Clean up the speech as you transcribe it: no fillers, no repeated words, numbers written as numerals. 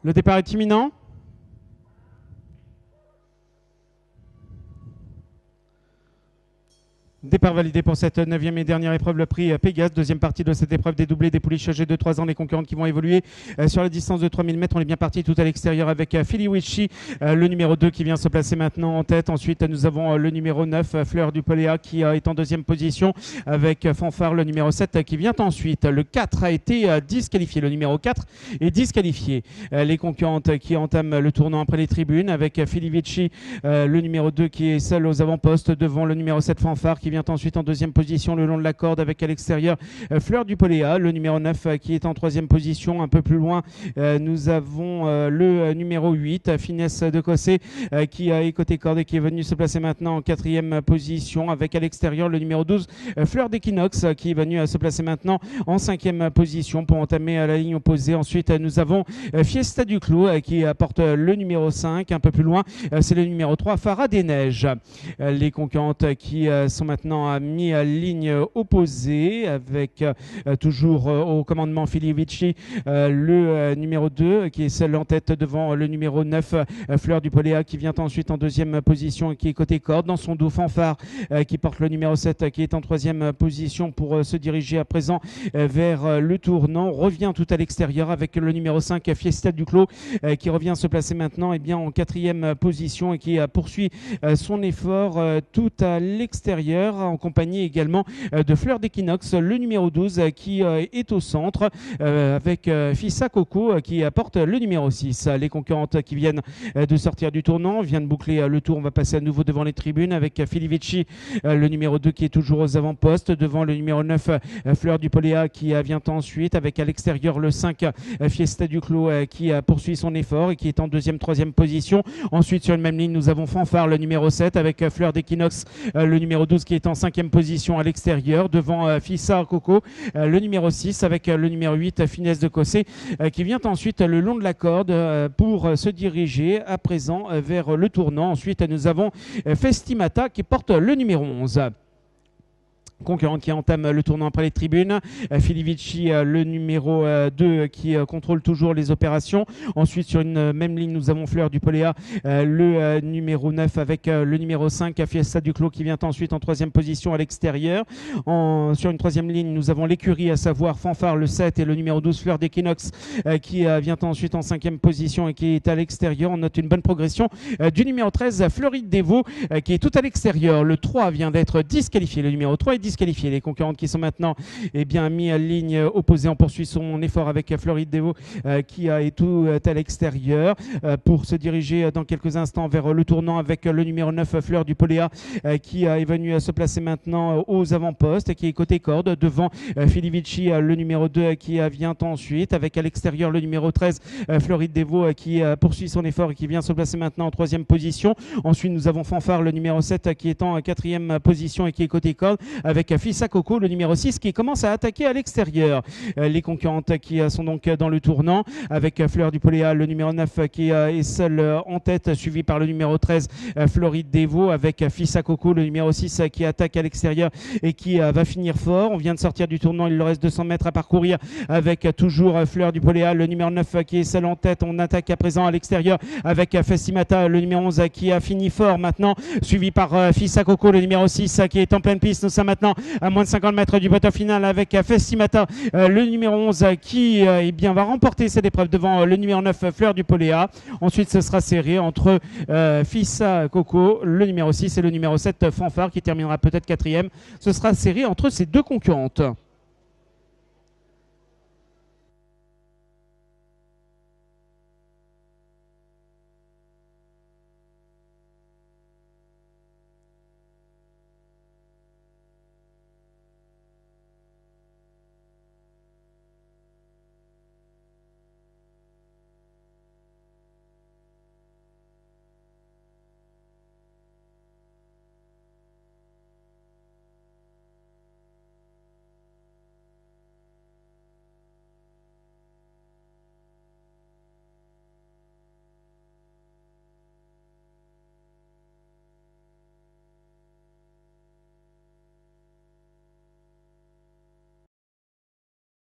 Le départ est imminent. Départ validé pour cette 9e et dernière épreuve, le prix Pégase. Deuxième partie de cette épreuve des doublés des pouliches âgées de 3 ans. Les concurrentes qui vont évoluer sur la distance de 3000 mètres. On est bien parti tout à l'extérieur avec Filiwichi, le numéro 2 qui vient se placer maintenant en tête. Ensuite, nous avons le numéro 9, Fleur du Poléa, qui est en deuxième position avec Fanfare, le numéro 7 qui vient ensuite. Le 4 a été disqualifié. Le numéro 4 est disqualifié. Les concurrentes qui entament le tournant après les tribunes avec Filiwichi, le numéro 2 qui est seul aux avant-postes devant le numéro 7 Fanfare qui vient ensuite en deuxième position le long de la corde avec à l'extérieur Fleur du Poléa, le numéro 9 qui est en troisième position. Un peu plus loin, nous avons le numéro 8, Finesse de Cossé, qui est côté corde et qui est venu se placer maintenant en quatrième position avec à l'extérieur le numéro 12, Fleur d'Equinox, qui est venu se placer maintenant en cinquième position pour entamer la ligne opposée. Ensuite, nous avons Fiesta du Clos qui apporte le numéro 5. Un peu plus loin, c'est le numéro 3, Farah des Neiges. Les concurrentes qui sont maintenant mis à ligne opposée avec toujours au commandement Filiwichi, le numéro 2 qui est seul en tête devant le numéro 9, Fleur du Poléa, qui vient ensuite en deuxième position et qui est côté corde. Dans son dos, Fanfare qui porte le numéro 7 qui est en troisième position pour se diriger à présent vers le tournant. On revient tout à l'extérieur avec le numéro 5, Fiesta du Clos, qui revient se placer maintenant en quatrième position et qui poursuit son effort tout à l'extérieur, en compagnie également de Fleur d'Equinox, le numéro 12 qui est au centre avec Fissa Coco qui apporte le numéro 6. Les concurrentes qui viennent de sortir du tournant, viennent de boucler le tour. On va passer à nouveau devant les tribunes avec Filiwichi, le numéro 2 qui est toujours aux avant-postes devant le numéro 9, Fleur du Poléa, qui vient ensuite avec à l'extérieur le 5, Fiesta du Clos, qui poursuit son effort et qui est en deuxième, troisième position. Ensuite, sur une même ligne, nous avons Fanfare, le numéro 7 avec Fleur d'Equinox, le numéro 12 qui est en cinquième position à l'extérieur devant Fissa Coco, le numéro 6 avec le numéro 8, Finesse de Cossé, qui vient ensuite le long de la corde pour se diriger à présent vers le tournant. Ensuite, nous avons Festimata qui porte le numéro 11. Concurrente qui entame le tournant après les tribunes, Filiwichi, le numéro 2 qui contrôle toujours les opérations. Ensuite, sur une même ligne, nous avons Fleur du Poléa, le numéro 9 avec le numéro 5, Fiesta du Clos, qui vient ensuite en troisième position à l'extérieur. Sur une troisième ligne, nous avons l'écurie, à savoir Fanfare, le 7, et le numéro 12, Fleur d'Equinox, qui vient ensuite en cinquième position et qui est à l'extérieur. On note une bonne progression du numéro 13, Floride Dévaux, qui est tout à l'extérieur. Le 3 vient d'être disqualifié. Le numéro 3 est disqualifié. Les concurrentes qui sont maintenant mis à ligne opposée. On poursuit son effort avec Floride Dévaux qui est tout à l'extérieur pour se diriger dans quelques instants vers le tournant avec le numéro 9, Fleur du Poléa, qui est venu se placer maintenant aux avant-postes et qui est côté corde devant Filiwichi, le numéro 2 qui vient ensuite avec à l'extérieur le numéro 13, Floride Dévaux, qui poursuit son effort et qui vient se placer maintenant en troisième position. Ensuite, nous avons Fanfare, le numéro 7 qui est en quatrième position et qui est côté corde avec Fissa Coco, le numéro 6 qui commence à attaquer à l'extérieur. Les concurrentes qui sont donc dans le tournant avec Fleur du Poléa, le numéro 9 qui est seul en tête, suivi par le numéro 13, Floride Dévaux, avec Fissa Coco, le numéro 6 qui attaque à l'extérieur et qui va finir fort. On vient de sortir du tournant, il leur reste 200 mètres à parcourir avec toujours Fleur du Poléa, le numéro 9 qui est seul en tête. On attaque à présent à l'extérieur avec Festimata, le numéro 11 qui a fini fort maintenant, suivi par Fissa Coco, le numéro 6 qui est en pleine piste. Nous sommes maintenant à moins de 50 mètres du bateau final avec Festimata, le numéro 11 qui va remporter cette épreuve devant le numéro 9, Fleur du Poléa. Ensuite, ce sera serré entre Fissa Coco, le numéro 6, et le numéro 7, Fanfare, qui terminera peut-être quatrième. Ce sera serré entre ces deux concurrentes.